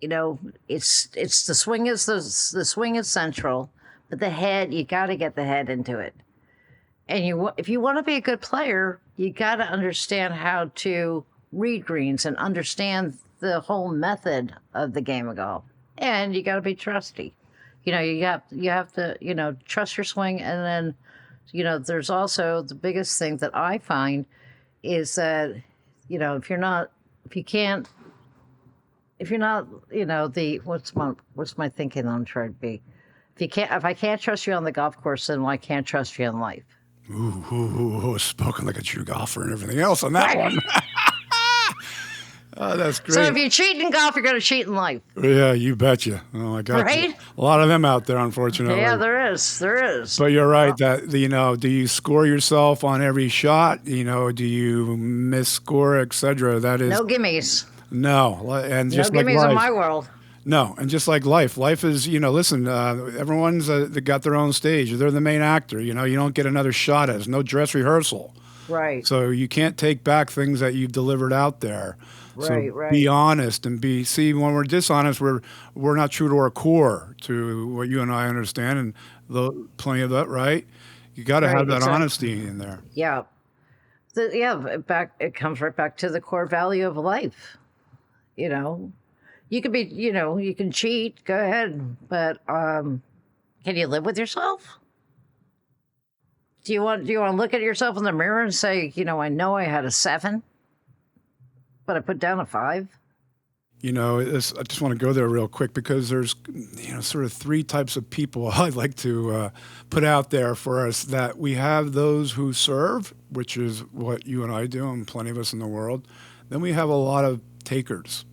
it's the swing is the swing is central, but the head, you got to get the head into it. And if you want to be a good player, you got to understand how to read greens and understand the whole method of the game of golf. And you got to be trusty. You have to, trust your swing. And then, there's also the biggest thing that I find is that, if you're not, what's my thinking I'm trying to be? If I can't trust you on the golf course, then I can't trust you in life. Ooh, spoken like a true golfer and everything else on that one. Oh, that's So great. if you cheat in golf, you're going to cheat in life, Yeah, you betcha. Oh, I got you. right? A lot of them out there, Yeah, unfortunately. there is. There is. But you're right that do you score yourself on every shot? Do you miss score, etc. That is No gimmies. no, and No just like gimmies in life. my world. No, and just like life is, listen, everyone's they got their own stage. They're the main actor. You don't get another shot at it. There's no dress rehearsal. Right. So you can't take back things that you've delivered out there. So Right. be Right. honest and see when we're dishonest, we're not true to our core, to what you and I understand, and plenty of that, right? You got to have Right. that Exactly. honesty in there. Yeah. Yeah. Back. It comes right back to the core value of life. You know, you could be. You can cheat. Go ahead, but can you live with yourself? Do you want to look at yourself in the mirror and say, I know I had a 7, but I put down a 5? I just want to go there real quick because there's, sort of three types of people I'd like to put out there for us. That we have those who serve, which is what you and I do, and plenty of us in the world. Then we have a lot of takers.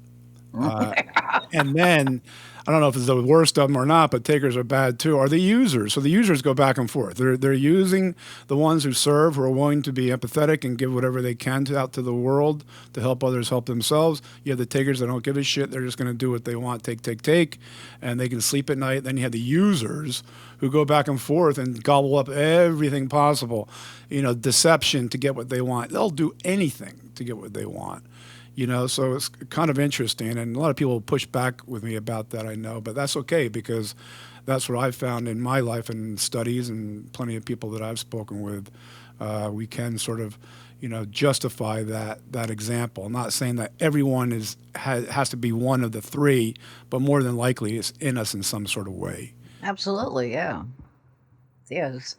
And then I don't know if it's the worst of them or not, but takers are bad too. Are the users? So the users go back and forth. They're using the ones who serve, who are willing to be empathetic and give whatever they can out to the world to help others help themselves. You have the takers that don't give a shit. They're just going to do what they want, take, and they can sleep at night. Then you have the users who go back and forth and gobble up everything possible, deception to get what they want. They'll do anything to get what they want. So it's kind of interesting, and a lot of people push back with me about that, I know, but that's okay because that's what I've found in my life and studies and plenty of people that I've spoken with. We can sort of, justify that example. I'm not saying that everyone has to be one of the three, but more than likely it's in us in some sort of way. Absolutely, yeah. Yes.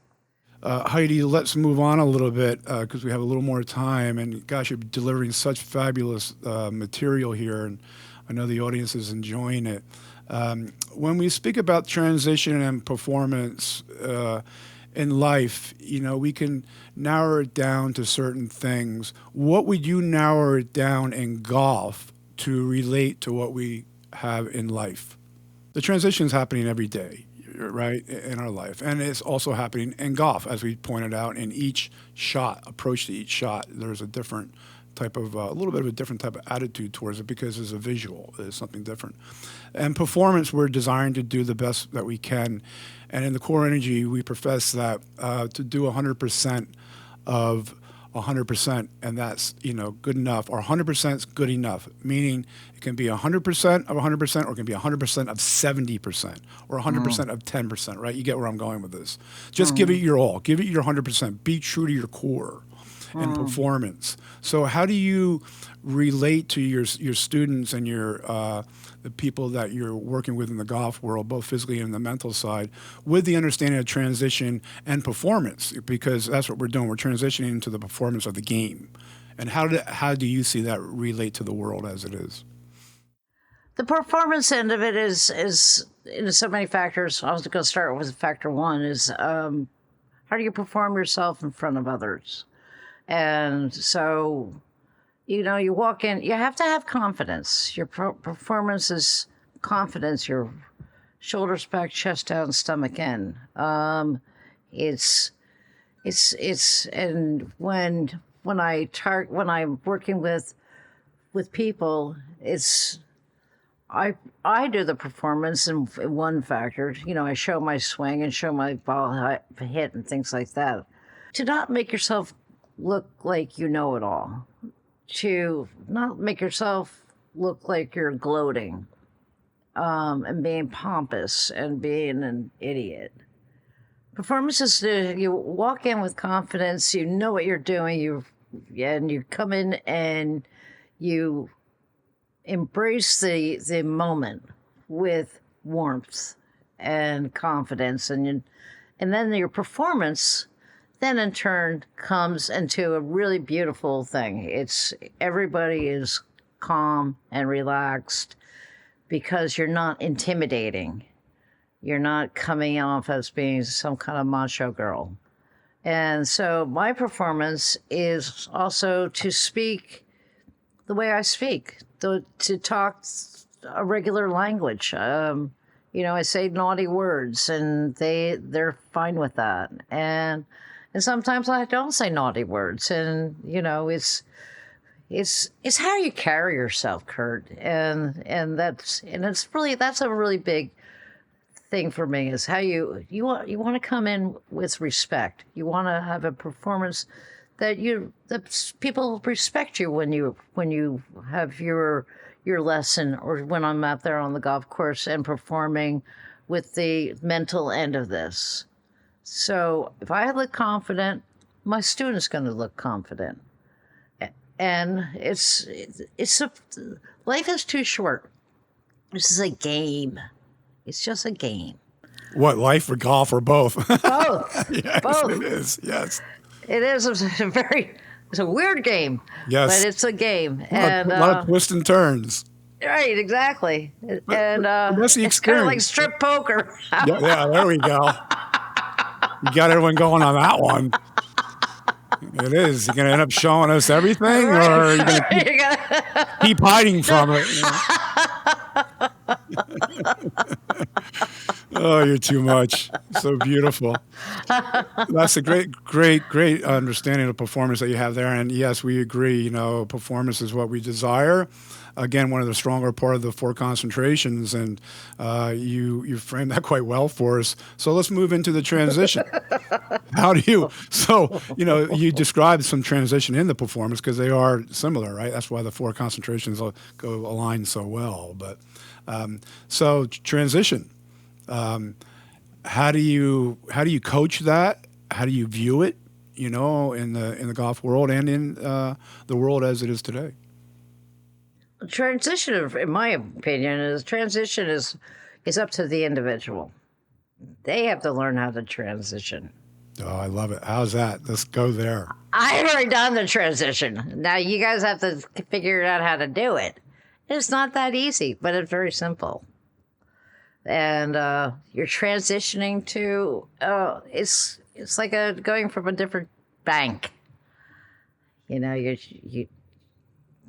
Heidi, let's move on a little bit because we have a little more time. And gosh, you're delivering such fabulous material here, and I know the audience is enjoying it. When we speak about transition and performance in life, we can narrow it down to certain things. What would you narrow it down in golf to relate to what we have in life? The transition is happening every day, right, in our life. And it's also happening in golf, as we pointed out, in each shot, approach to each shot. There's a different type of, a little bit of a different type of attitude towards it because it's a visual, it's something different. And performance, we're designed to do the best that we can. And in the core energy, we profess that to do 100% of 100%, and that's good enough. Or 100% is good enough, meaning it can be 100% of 100%, or it can be 100% of 70%, or 100% of 10%. Right? You get where I'm going with this. Just give it your all. Give it your 100%. Be true to your core and performance. So how do you relate to your students and your the people that you're working with in the golf world, both physically and the mental side, with the understanding of transition and performance? Because that's what we're doing. We're transitioning into the performance of the game. And how do you see that relate to the world as it is? The performance end of it is so many factors. I was going to start with factor one is how do you perform yourself in front of others? And so, you walk in, you have to have confidence. Your performance is confidence, your shoulders back, chest down, stomach in. It's, and when I'm working with people, I do the performance in one factor. I show my swing and show my ball hit and things like that. To not make yourself look like you know it all. To not make yourself look like you're gloating and being pompous and being an idiot. Performance is you walk in with confidence, you know what you're doing, and you come in and you embrace the moment with warmth and confidence, and then your performance then in turn comes into a really beautiful thing. It's everybody is calm and relaxed because you're not intimidating. You're not coming off as being some kind of macho girl. And so my performance is also to speak the way I speak, to talk a regular language. I say naughty words, and they're fine with that. And sometimes I don't say naughty words, and it's how you carry yourself, Kurt, and that's a really big thing for me, is how you want to come in with respect. You want to have a performance that people respect you when you have your lesson, or when I'm out there on the golf course and performing with the mental end of this. So if I look confident, my student's going to look confident. And life is too short. This is a game. It's just a game. What, life or golf or both? Both. Yes, Both. it is. Yes. It is it's a weird game. Yes. But it's a game. A lot of twists and turns. Right, exactly. That's the It's kind of like experience. strip poker. Yeah, there we go. You got everyone going on that one. It is. You're going to end up showing us everything, or are you going to keep hiding from it? Oh, you're too much. So beautiful. That's a great understanding of performance that you have there. And yes, we agree. Performance is what we desire. Again, one of the stronger part of the 4 concentrations, and you framed that quite well for us. So let's move into the transition. How do you? So you described some transition in the performance because they are similar, right? That's why the 4 concentrations go align so well. But so transition. How do you coach that? How do you view it? In the golf world and in the world as it is today. Transition, in my opinion, is up to the individual. They have to learn how to transition. Oh, I love it. How's that? Let's go there. I've already done the transition. Now you guys have to figure out how to do it. It's not that easy, but it's very simple. And you're transitioning to it's like going from a different bank. You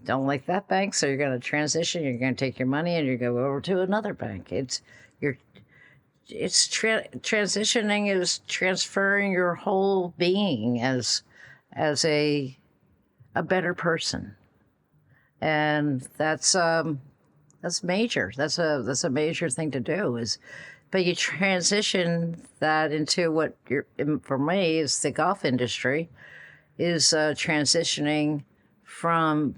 don't like that bank, so you're going to transition. You're going to take your money and you go over to another bank. Transitioning is transferring your whole being as a better person, and that's major. That's a major thing to do. But you transition that into what for me is the golf industry, is transitioning from,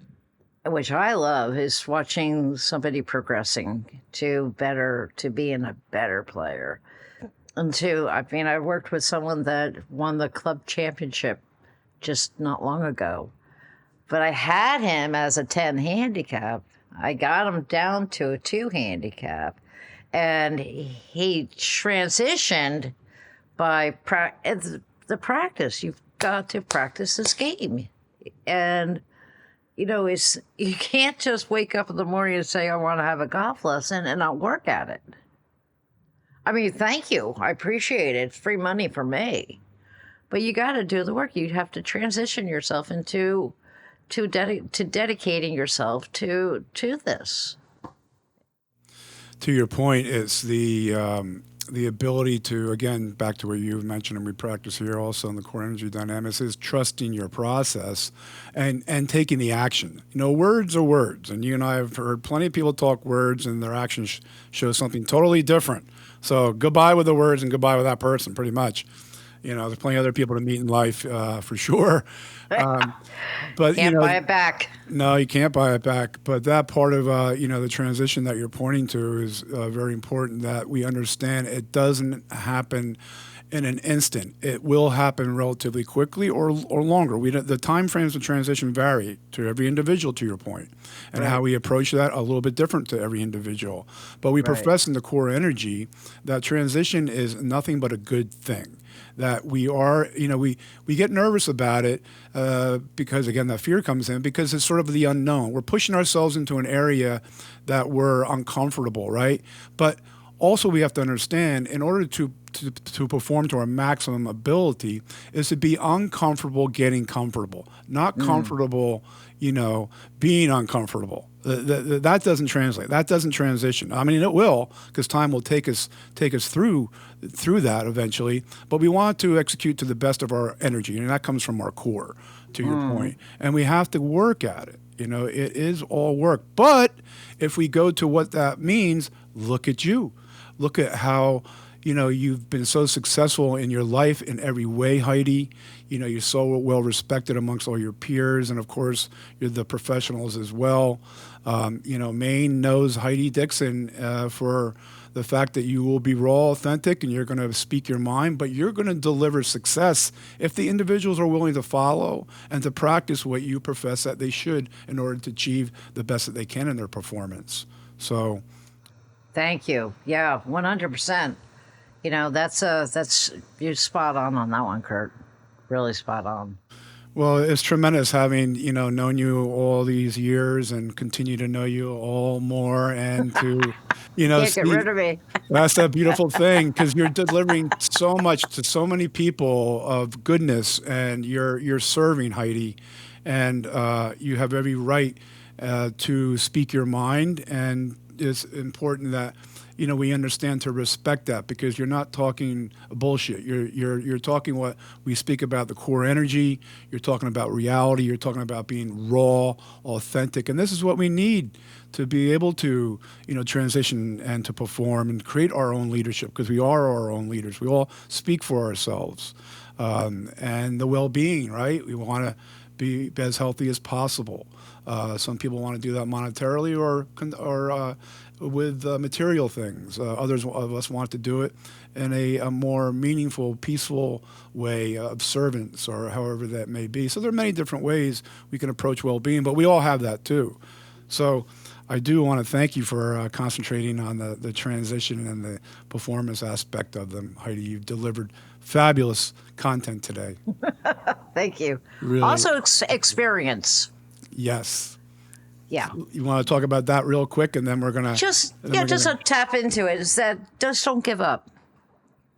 which I love, is watching somebody progressing to being a better player. I worked with someone that won the club championship just not long ago, but I had him as a 10 handicap. I got him down to a 2 handicap, and he transitioned by the practice. You've got to practice this game. And you can't just wake up in the morning and say, I want to have a golf lesson and not work at it. I mean, thank you. I appreciate it. It's free money for me. But you got to do the work. You have to transition yourself into dedicating yourself to this. To your point, it's the ability to, again, back to what you mentioned and we practice here also in the core energy dynamics, is trusting your process and taking the action. Words are words, and you and I have heard plenty of people talk words and their actions show something totally different. So goodbye with the words and goodbye with that person, pretty much. There's plenty of other people to meet in life for sure. But can't buy it back. No, you can't buy it back. But that part of the transition that you're pointing to is very important. That we understand it doesn't happen in an instant. It will happen relatively quickly or longer. The time frames of transition vary to every individual. To your point, and how we approach that a little bit different to every individual. But we profess in the core energy that transition is nothing but a good thing. That we are, we get nervous about it because, again, that fear comes in because it's sort of the unknown. We're pushing ourselves into an area that we're uncomfortable, right? But also we have to understand in order to perform to our maximum ability is to be uncomfortable getting comfortable, not comfortable, being uncomfortable. That doesn't translate. That doesn't transition. I mean, it will, because time will take us through that eventually. But we want to execute to the best of our energy, and that comes from our core, to your point. And we have to work at it. It is all work. But if we go to what that means, look at you. Look at how you've been so successful in your life in every way, Hydi. You're so well respected amongst all your peers, and of course, you're the professionals as well. Maine knows Hydi Dixon for the fact that you will be raw, authentic, and you're going to speak your mind, but you're going to deliver success if the individuals are willing to follow and to practice what you profess that they should in order to achieve the best that they can in their performance. So, thank you. Yeah, 100%. That's you're spot on that one, Kurt. Really spot on. Well, it's tremendous having, known you all these years and continue to know you all more and to, Can't get rid of me. That's that beautiful thing, because you're delivering so much to so many people of goodness, and you're serving, Hydi, and you have every right to speak your mind, and it's important that we understand to respect that, because you're not talking bullshit. You're talking what we speak about, the core energy. You're talking about reality. You're talking about being raw, authentic, and this is what we need to be able to transition and to perform and create our own leadership, because we are our own leaders. We all speak for ourselves, and the well-being. Right? We want to be as healthy as possible. Some people want to do that monetarily or with material things. Others of us want to do it in a more meaningful, peaceful way of servants, or however that may be. So there are many different ways we can approach well-being, but we all have that too. So I do want to thank you for concentrating on the transition and the performance aspect of them, Hydi. You've delivered fabulous content today. Thank you. Really. Also, experience. Yes. Yeah. You want to talk about that real quick, and then we're gonna just tap into it. Is that just don't give up.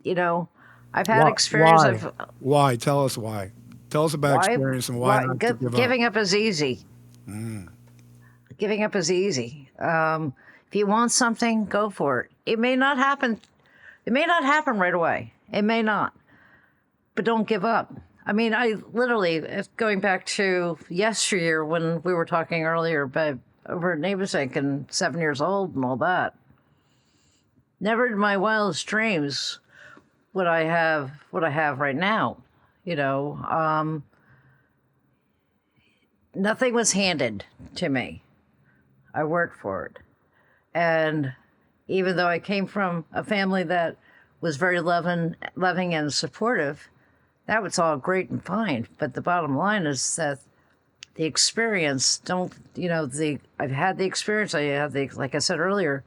I've had experience of why. Tell us why. Tell us about experience and why not to give up. Giving up is easy. Giving up is easy. If you want something, go for it. It may not happen. It may not happen right away. It may not. But don't give up. I mean, I literally, going back to yesteryear when we were talking earlier about over at Navesink and 7 years old and all that. Never in my wildest dreams would I have what I have right now. Nothing was handed to me. I worked for it. And even though I came from a family that was very loving and supportive, that was all great and fine. But the bottom line is that the experience I've had the experience. Like I said earlier,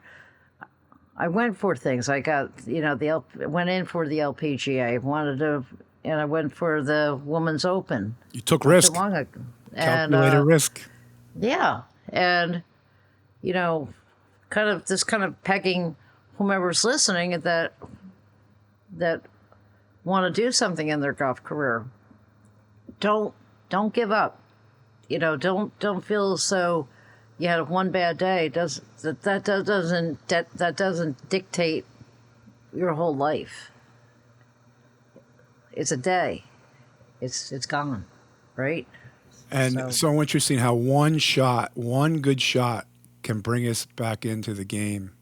I went for things. I got, went in for the LPGA, and I went for the Women's Open. You took risk. Calculated risk. Yeah. And, kind of pegging whomever's listening that want to do something in their golf career. Don't give up. Don't feel as though you had one bad day. That doesn't dictate your whole life. It's a day. It's gone, right? And so interesting how one good shot can bring us back into the game.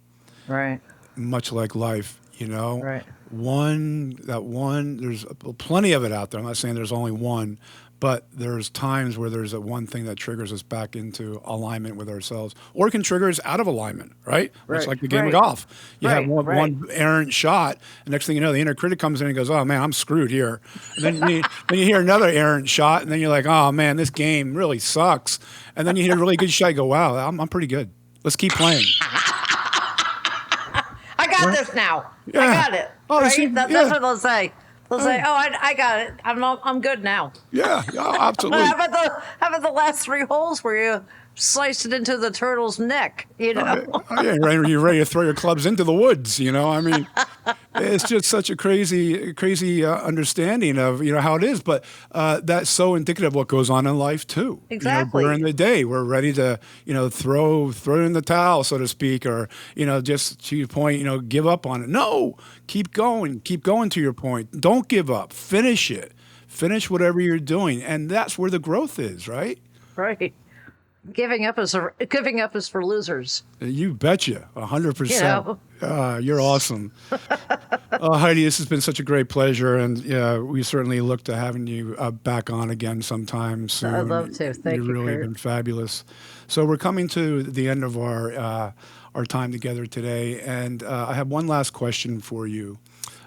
Right. Much like life, Right. There's plenty of it out there. I'm not saying there's only one, but there's times where there's one thing that triggers us back into alignment with ourselves, or it can trigger us out of alignment, right? It's like the game of golf. You have one errant shot, and next thing you know, the inner critic comes in and goes, "Oh man, I'm screwed here." And then you hear another errant shot, and then you're like, "Oh man, this game really sucks." And then you hit a really good shot, you go, "Wow, I'm pretty good. Let's keep playing." I got this now. Yeah. I got it. Oh, right? That's what they'll say. They'll say, "Oh, I got it. I'm good now." Yeah, absolutely. How about the last 3 holes where sliced it into the turtle's neck, you know? Yeah, you're ready to throw your clubs into the woods. I mean, it's just such a crazy understanding of how it is. But that's so indicative of what goes on in life too. Exactly. During the day, we're ready to throw in the towel, so to speak, or just to your point, give up on it. No, keep going to your point. Don't give up. Finish it. Finish whatever you're doing, and that's where the growth is, right? Right. Giving up is for losers. You betcha, 100%. You know? You're awesome. Heidi, this has been such a great pleasure, and we certainly look to having you back on again sometime soon. I'd love to. Thank you, You've really Kurt. been fabulous. So we're coming to the end of our time together today, and I have one last question for you,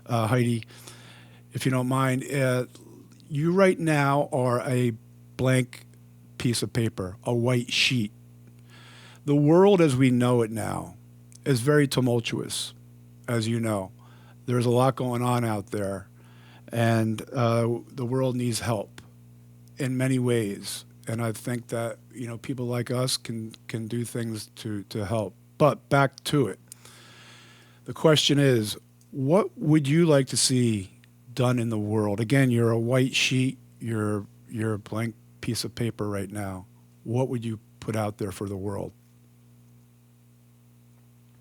Heidi, if you don't mind. You right now are a blank piece of paper, a white sheet. The world as we know it now is very tumultuous, as you know. There's a lot going on out there, and the world needs help in many ways. And I think that people like us can do things to help. But back to it. The question is, what would you like to see done in the world? Again, you're a white sheet. You're a blank piece of paper right now. What would you put out there for the world?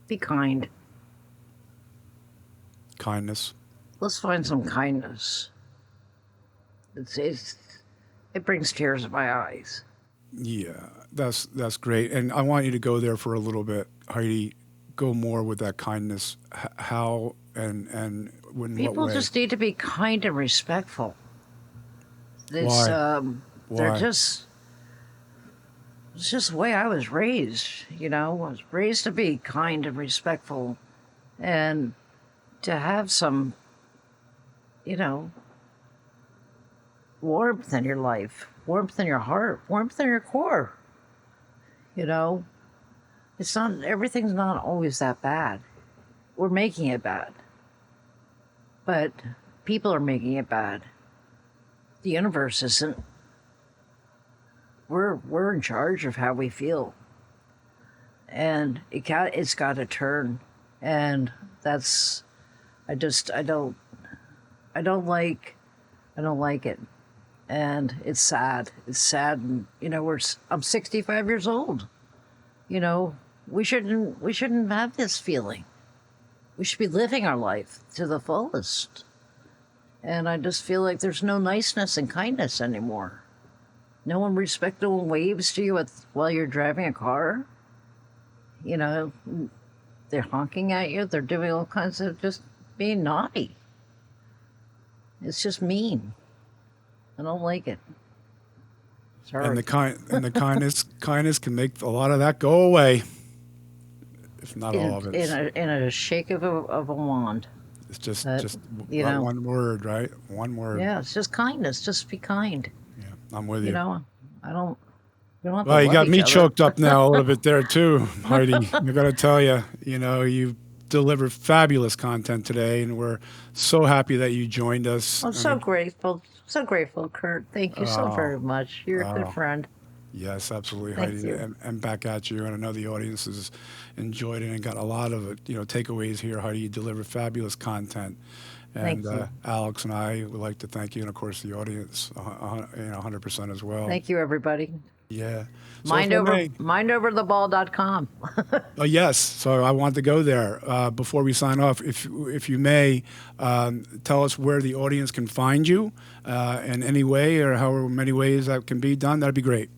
Be kind. Kindness. Let's find some kindness. It brings tears to my eyes. Yeah, that's great. And I want you to go there for a little bit, Heidi. Go more with that kindness. How and in what way? People just need to be kind and respectful. Why? It's just the way I was raised, I was raised to be kind and respectful and to have some, warmth in your life, warmth in your heart, warmth in your core. Everything's not always that bad. We're making it bad. But people are making it bad. The universe isn't. We're in charge of how we feel, and it's got to turn, and that's I don't like it, and it's sad. It's sad, and I'm 65 years old. We shouldn't have this feeling. We should be living our life to the fullest, and I just feel like there's no niceness and kindness anymore. No one respects, no one waves to you while you're driving a car. They're honking at you. They're doing all kinds of just being naughty. It's just mean. I don't like it. Sorry. And the kindness can make a lot of that go away, if not all of it. In a shake of a wand. It's just one word, right? One word. Yeah, it's just kindness. Just be kind. I'm with you. I don't. We don't have to Well, you love got me each other. choked up now a little bit there too, Heidi. I got to tell you, you delivered fabulous content today, and we're so happy that you joined us. I'm so grateful, Kurt. Thank you so very much. You're a good friend. Yes, absolutely, Thank Heidi, you. and back at you. And I know the audience has enjoyed it and got a lot of takeaways here. Heidi, you delivered fabulous content. And Thank you. Alex and I would like to thank you, and of course the audience, 100% as well. Thank you, everybody. Yeah. So Mindovertheball.com. Yes. So I want to go there. Before we sign off, if you may, tell us where the audience can find you in any way or however many ways that can be done. That'd be great.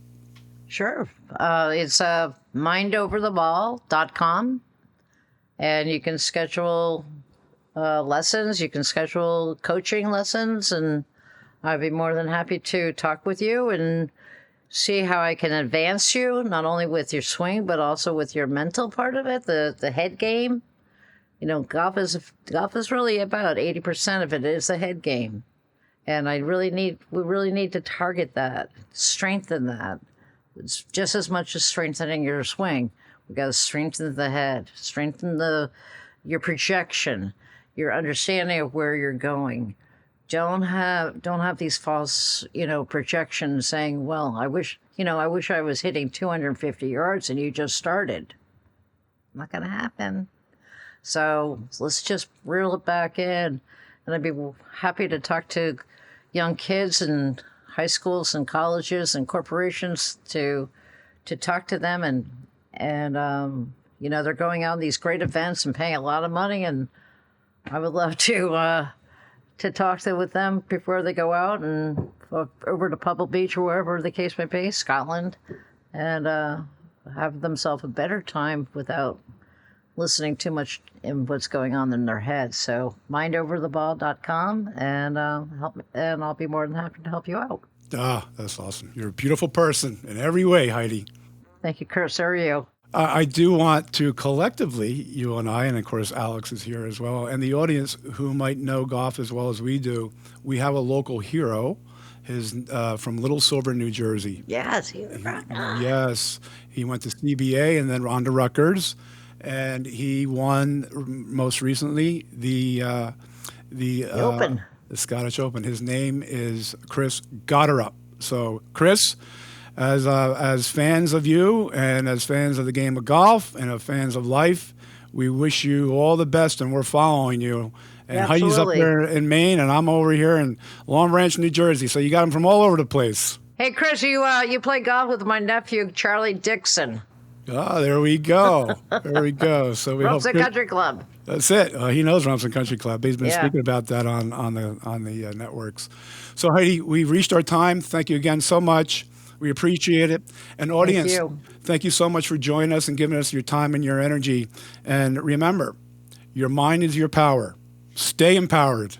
Sure. It's mindovertheball.com. And you can schedule lessons. You can schedule coaching lessons. And I'd be more than happy to talk with you and see how I can advance you, not only with your swing, but also with your mental part of it, the head game. Golf is really about 80% of it is the head game. And we really need to target that, strengthen that. It's just as much as strengthening your swing. We got to strengthen the head, strengthen your projection, your understanding of where you're going, don't have these false, projections saying, well, I wish I was hitting 250 yards and you just started. Not going to happen. So let's just reel it back in. And I'd be happy to talk to young kids and high schools and colleges and corporations to talk to them, and they're going out on these great events and paying a lot of money, and I would love to talk with them before they go out and over to Pebble Beach or wherever the case may be, Scotland, and have themselves a better time without listening too much in what's going on in their heads. So mindovertheball.com, and help me, and I'll be more than happy to help you out. That's awesome. You're a beautiful person in every way, Hydi. Thank you, Kurt. So are you. I do want to collectively, you and I, and of course Alex is here as well, and the audience who might know golf as well as we do, we have a local hero. His from Little Silver, New Jersey. Yes, Yes, he went to CBA and then on to Rutgers, and he won most recently the Open. The Scottish Open. His name is Chris Gotterup. So, Chris, as fans of you and as fans of the game of golf and as fans of life, we wish you all the best, and we're following you. And Heidi's up there in Maine, and I'm over here in Long Branch, New Jersey. So you got them from all over the place. Hey, Chris, you play golf with my nephew, Charlie Dixon. Oh, there we go. There we go. So we Rumson Country Club. That's it. He knows Rumson Country Club. He's been speaking about that on the networks. So Hydi, we've reached our time. Thank you again so much. We appreciate it. And audience, thank you so much for joining us and giving us your time and your energy. And remember, your mind is your power. Stay empowered.